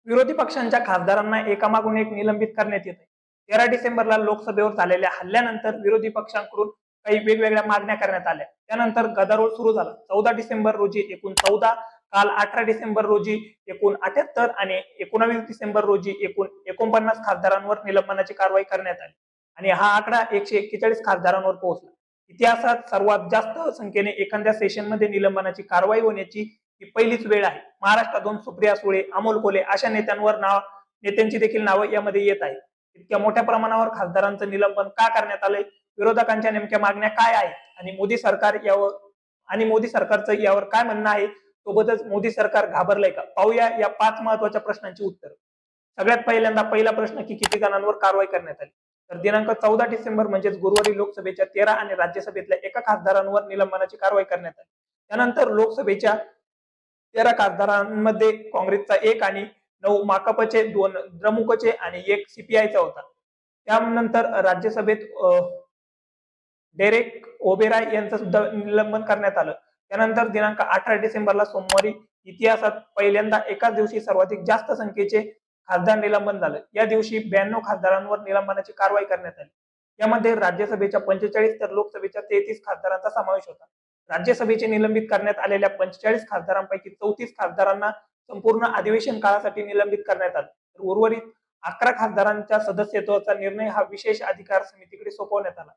विरोधी पक्षांच्या खासदारांना एकामागून एक निलंबित करण्यात येत आहे. 13 डिसेंबरला लोकसभेवर झालेल्या हल्ल्यानंतर विरोधी पक्षांकडून काही वेगवेगळ्या मागण्या करण्यात आल्या. त्यानंतर गदारोळ सुरू झाला. 14 डिसेंबर रोजी एकूण 14, काल 18 डिसेंबर रोजी एकूण 78 आणि 19 डिसेंबर रोजी एकूण 49 खासदारांवर निलंबनाची कारवाई करण्यात आली आणि हा आकडा 141 खासदारांवर पोहोचला. इतिहासात सर्वात जास्त संख्येने एखाद्या सेशनमध्ये निलंबनाची कारवाई होण्याची ही पहिलीच वेळ आहे. महाराष्ट्रातून सुप्रिया सुळे, अमोल कोल्हे अशा नेत्यांची देखील नावं यामध्ये येत आहेत. इतक्या मोठ्या प्रमाणावर खासदारांचं निलंबन का करण्यात आलंय? विरोधकांच्या नेमक्या मागण्या काय आहेत आणि मोदी सरकारचं यावर काय म्हणणं आहे? सोबतच मोदी सरकार घाबरलंय का? पाहूया या 5 महत्वाच्या प्रश्नांची उत्तर. सगळ्यात पहिला प्रश्न की किती जणांवर कारवाई करण्यात आली? तर दिनांक 14 डिसेंबर म्हणजेच गुरुवारी लोकसभेच्या 13 आणि राज्यसभेतल्या एका खासदारांवर निलंबनाची कारवाई करण्यात आली. त्यानंतर लोकसभेच्या 13 खासदारांमध्ये काँग्रेसचा 1 आणि 9 माकपचे, 2 द्रमुकचे आणि 1 सीपीआयचा होता. त्यानंतर राज्यसभेत डेरेक ओबेरॉय यांचं सुद्धा निलंबन करण्यात आलं. त्यानंतर दिनांक 18 डिसेंबरला सोमवारी इतिहासात पहिल्यांदा एकाच दिवशी सर्वाधिक जास्त संख्येचे खासदार निलंबन झालं. या दिवशी 92 खासदारांवर निलंबनाची कारवाई करण्यात आली. यामध्ये राज्यसभेच्या 45 तर लोकसभेच्या 33 खासदारांचा समावेश होता. राज्यसभेचे निलंबित करण्यात आलेल्या 45 खासदारांपैकी 34 खासदारांना संपूर्ण अधिवेशन काळासाठी निलंबित करण्यात आलं. तर उर्वरित 11 खासदारांच्या सदस्यत्वाचा निर्णय हा विशेष अधिकार समितीकडे सोपवण्यात आला.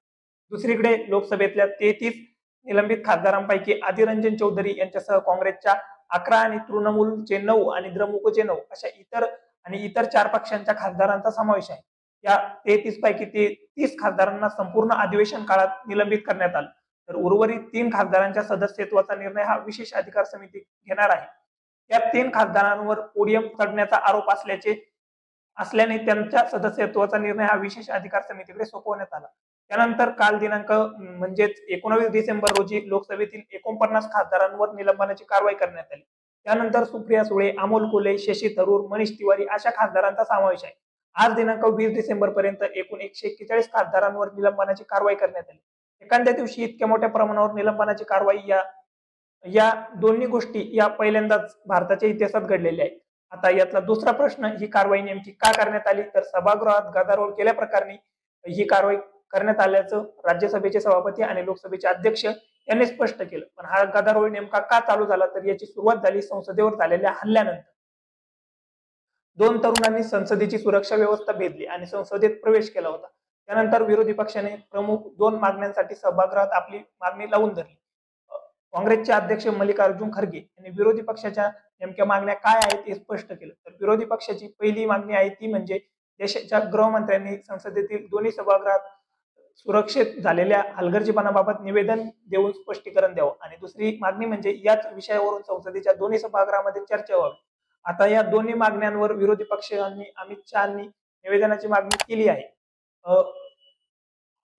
दुसरीकडे लोकसभेतल्या 33 निलंबित खासदारांपैकी आदिर रंजन चौधरी यांच्यासह काँग्रेसच्या 11 आणि तृणमूलचे 9 आणि द्रमुकचे 9 अशा इतर 4 पक्षांच्या खासदारांचा समावेश आहे. या 33 पैकी 30 खासदारांना संपूर्ण अधिवेशन काळात निलंबित करण्यात आलं. तर उर्वरित 3 खासदारांच्या सदस्यत्वाचा निर्णय हा विशेष अधिकार समिती घेणार आहे. या 3 खासदारांवर पोडियम चढण्याचा आरोप असल्याने त्यांच्या सदस्यत्वाचा निर्णय हा विशेष अधिकार समितीकडे सोपवण्यात आला. त्यानंतर काल दिनांक म्हणजेच 19 डिसेंबर रोजी लोकसभेतील 49 खासदारांवर निलंबनाची कारवाई करण्यात आली. त्यानंतर सुप्रिया सुळे, अमोल कोल्हे, शशी थरूर, मनीष तिवारी अशा खासदारांचा समावेश आहे. आज दिनांक 20 डिसेंबर पर्यंत एकूण 141 खासदारांवर निलंबनाची कारवाई करण्यात आली. एखाद्या दिवशी इतक्या मोठ्या प्रमाणावर निलंबनाची कारवाई या दोन्ही गोष्टी या पहिल्यांदाच भारताच्या इतिहासात घडलेल्या आहेत. आता यातला दुसरा प्रश्न, ही कारवाई नेमकी का करण्यात आली? तर सभागृहात गदारोळ केल्याप्रकरणी ही कारवाई करण्यात आल्याचं राज्यसभेचे सभापती आणि लोकसभेचे अध्यक्ष यांनी स्पष्ट केलं. पण हा गदारोळ नेमका का चालू झाला? तर याची सुरुवात झाली संसदेवर झालेल्या हल्ल्यानंतर. 2 तरुणांनी संसदेची सुरक्षा व्यवस्था भेदली आणि संसदेत प्रवेश केला होता. त्यानंतर विरोधी पक्षाने प्रमुख 2 मागण्यांसाठी सभागृहात आपली मागणी लावून धरली. काँग्रेसचे अध्यक्ष मल्लिकार्जुन खरगे यांनी विरोधी पक्षाच्या नेमक्या मागण्या काय आहेत हे स्पष्ट केलं. तर विरोधी पक्षाची पहिली मागणी आहे ती म्हणजे देशाच्या गृहमंत्र्यांनी संसदेतील दोन्ही सभागृहात सुरक्षित झालेल्या हलगर्जीपणाबाबत निवेदन देऊन स्पष्टीकरण द्यावं आणि दुसरी मागणी म्हणजे याच विषयावरून संसदेच्या दोन्ही सभागृहामध्ये चर्चा व्हावी. आता या दोन्ही मागण्यांवर विरोधी पक्षांनी अमित शहानी निवेदनाची मागणी केली आहे.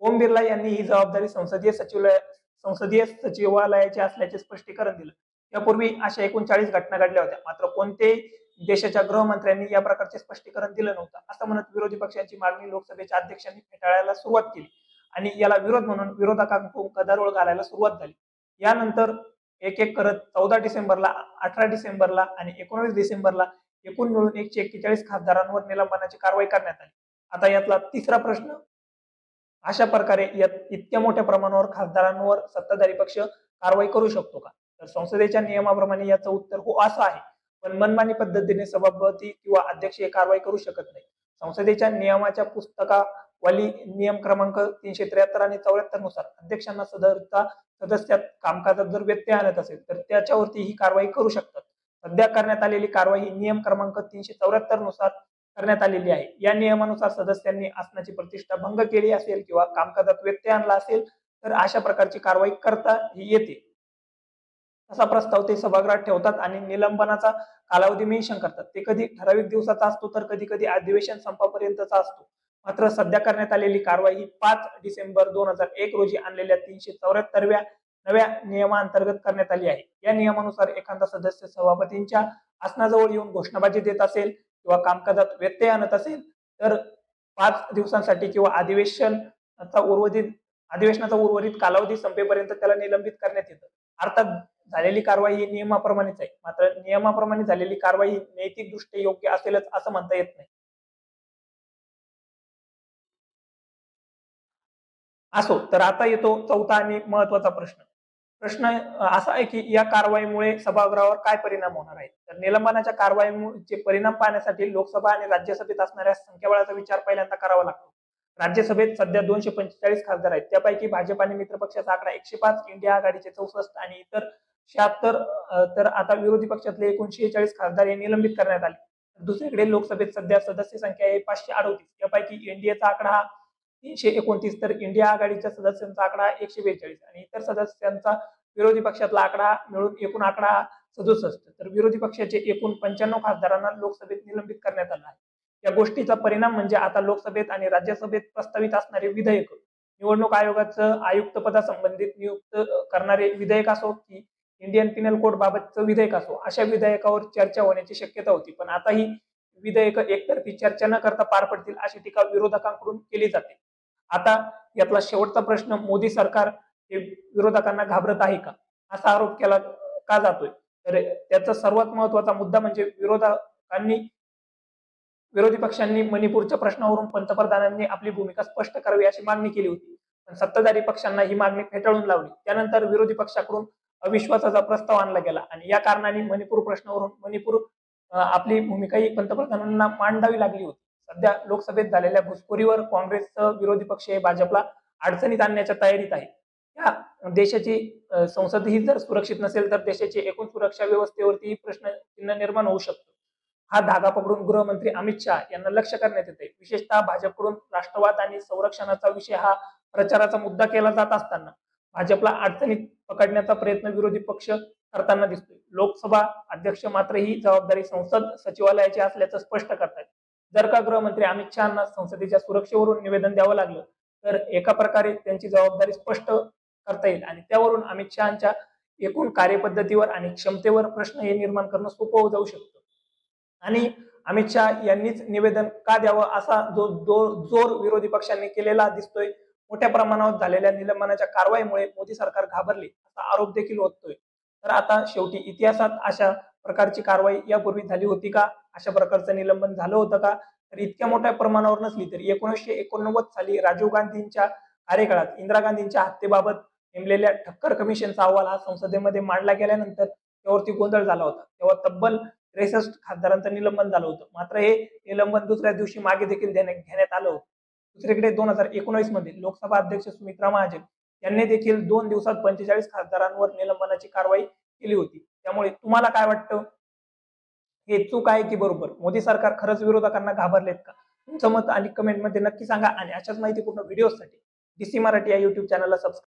ओम बिर्ला यांनी ही जबाबदारी संसदीय सचिवालयाचे असल्याचे स्पष्टीकरण दिलं. यापूर्वी अशा एकूण 40 घटना घडल्या होत्या, मात्र कोणत्याही देशाच्या गृहमंत्र्यांनी या प्रकारचे स्पष्टीकरण दिलं नव्हतं असं म्हणत विरोधी पक्षांची मागणी लोकसभेच्या अध्यक्षांनी फेटाळायला सुरुवात केली आणि याला विरोध म्हणून विरोधकांकडून गदारोळ घालायला सुरुवात झाली. यानंतर एक एक करत 14 डिसेंबरला, 18 डिसेंबरला आणि 19 डिसेंबरला एकूण मिळून 141 खासदारांवर निलंबनाची कारवाई करण्यात आली. आता यातला तिसरा प्रश्न, अशा प्रकारे इतक्या मोठ्या प्रमाणावर खासदारांवर सत्ताधारी पक्ष कारवाई करू शकतो का? तर संसदेच्या नियमाप्रमाणे याचं उत्तर हो असं आहे. पण मनमानी पद्धतीने सभापती किंवा अध्यक्ष हे कारवाई करू शकत नाही. संसदेच्या नियमाच्या पुस्तकावली नियम क्रमांक 373 आणि 74 नुसार अध्यक्षांना सदस्यात कामकाजात जर व्यत्यय आणत असेल तर त्याच्यावरती ही कारवाई करू शकतात. सध्या करण्यात आलेली कारवाई ही नियम क्रमांक 374 नुसार करण्यात आलेली आहे. या नियमानुसार सदस्यांनी आसनाची प्रतिष्ठा भंग केली असेल किंवा कामकाजात व्यत्यय आणला असेल तर अशा प्रकारची कारवाई करता येते. असा प्रस्ताव ते सभागृहात ठेवतात आणि निलंबनाचा कालावधी मेन्शन करतात. ते कधी ठराविक दिवसाचा असतो तर कधी कधी अधिवेशन संपापर्यंतचा असतो. मात्र सध्या करण्यात आलेली कारवाई ही 5 डिसेंबर 2001 रोजी आणलेल्या 374व्या नव्या नियमांतर्गत करण्यात आली आहे. या नियमानुसार एखादा सदस्य सभापतींच्या आसनाजवळ येऊन घोषणाबाजी देत असेल किंवा कामकाजात व्यत्यय आणत असेल तर 5 दिवसांसाठी किंवा अधिवेशनाचा उर्वरित कालावधी संपेपर्यंत त्याला निलंबित करण्यात येतं. अर्थात झालेली कारवाई ही नियमाप्रमाणेच आहे. मात्र नियमाप्रमाणे झालेली कारवाई नैतिकदृष्ट्या योग्य असेलच असं म्हणता येत नाही. असो, तर आता येतो चौथा आणि महत्वाचा प्रश्न. प्रश्न असा आहे की या कारवाईमुळे सभागृहावर काय परिणाम होणार आहेत? तर निलंबनाच्या कारवाईचे परिणाम पाहण्यासाठी लोकसभा आणि राज्यसभेत असणाऱ्या संख्याबळाचा विचार पहिल्यांदा करावा लागतो. राज्यसभेत सध्या 245 खासदार आहेत. त्यापैकी भाजप आणि मित्रपक्षाचा आकडा 105, इंडिया आघाडीचे 64 आणि इतर 76, तर आता विरोधी पक्षातले एकूण 46 खासदार हे निलंबित करण्यात आले. दुसरीकडे लोकसभेत सध्या सदस्य संख्या आहे 538. यापैकी एनडीएचा आकडा हा 329, तर इंडिया आघाडीच्या सदस्यांचा आकडा 142 आणि इतर सदस्यांचा विरोधी पक्षातला आकडा मिळून एकूण आकडा 67. तर विरोधी पक्षाचे एकूण 95 खासदारांना लोकसभेत निलंबित करण्यात आलं आहे. या गोष्टीचा परिणाम म्हणजे आता लोकसभेत आणि राज्यसभेत प्रस्तावित असणारे विधेयक, निवडणूक आयोगाचं आयुक्तपदासंबंधित नियुक्त करणारे विधेयक असो की इंडियन पिनल कोड बाबतचं विधेयक असो, अशा विधेयकावर चर्चा होण्याची शक्यता होती. पण आता ही विधेयक एकतर्फी चर्चा न करता पार पडतील अशी टीका विरोधकांकडून केली जाते. आता यातला शेवटचा प्रश्न, मोदी सरकार हे विरोधकांना घाबरत आहे का, असा आरोप केला का जातोय? तर त्याचा सर्वात महत्वाचा मुद्दा म्हणजे विरोधी पक्षांनी मणिपूरच्या प्रश्नावरून पंतप्रधानांनी आपली भूमिका स्पष्ट करावी अशी मागणी केली होती. पण सत्ताधारी पक्षांना ही मागणी फेटाळून लावली. त्यानंतर विरोधी पक्षाकडून अविश्वासाचा प्रस्ताव आणला गेला आणि या कारणाने मणिपूर प्रश्नावरून आपली भूमिकाही पंतप्रधानांना मांडावी लागली होती. सध्या लोकसभेत झालेल्या घुसखोरीवर काँग्रेससह विरोधी पक्ष हे भाजपला अडचणीत आणण्याच्या तयारीत आहे. या देशाची संसद ही जर सुरक्षित नसेल तर देशाची एकूण सुरक्षा व्यवस्थेवरती प्रश्नचिन्ह निर्माण होऊ शकतं. हा धागा पकडून गृहमंत्री अमित शहा यांना लक्ष करण्यात येते. विशेषतः भाजपकडून राष्ट्रवाद आणि संरक्षणाचा विषय हा प्रचाराचा मुद्दा केला जात असताना भाजपला अडचणीत पकडण्याचा प्रयत्न विरोधी पक्ष करताना दिसतोय. लोकसभा अध्यक्ष मात्र ही जबाबदारी संसद सचिवालयाची असल्याचं स्पष्ट करतात. जर का गृहमंत्री अमित शहाना संसदेच्या सुरक्षेवरून निवेदन द्यावं लागलं तर एका प्रकारे त्यांची जबाबदारी स्पष्ट करता येईल आणि त्यावरून अमित शहाच्या एकूण कार्यपद्धतीवर आणि क्षमतेवर प्रश्न हे निर्माण करणं सोपं जाऊ शकतं. आणि अमित शहा यांनीच निवेदन का द्यावं असा जोर विरोधी पक्षांनी केलेला दिसतोय. मोठ्या प्रमाणावर झालेल्या निलंबनाच्या कारवाईमुळे मोदी सरकार घाबरले असा आरोप देखील होतोय. तर आता शेवटी इतिहासात अशा प्रकारची कारवाई यापूर्वी झाली होती का? अशा प्रकारचं निलंबन झालं होतं का? तर इतक्या मोठ्या प्रमाणावर नसली तरी 1989 साली राजीव गांधींच्या कार्यकाळात इंदिरा गांधींच्या हत्येबाबत नेमलेल्या ठक्कर कमिशनचा अहवाल हा संसदेमध्ये मांडला गेल्यानंतर त्यावरती गोंधळ झाला होता. तेव्हा तब्बल 63 खासदारांचं निलंबन झालं होतं. मात्र हे निलंबन दुसऱ्या दिवशी मागे देखील घेण्यात आलं होतं. दुसरीकडे 2019 मध्ये लोकसभा अध्यक्ष सुमित्रा महाजन यांनी देखील 2 दिवसात 45 खासदारांवर निलंबनाची कारवाई केली होती. त्यामुळे तुम्हाला काय वाटतं, हे चूक आहे की बरोबर? मोदी सरकार खरंच विरोधकांना घाबरलेत का? तुमचं मत आणि कमेंटमध्ये नक्की सांगा आणि अशाच माहितीपूर्ण व्हिडिओसाठी डीसी मराठी या युट्यूब चॅनलला सबस्क्राईब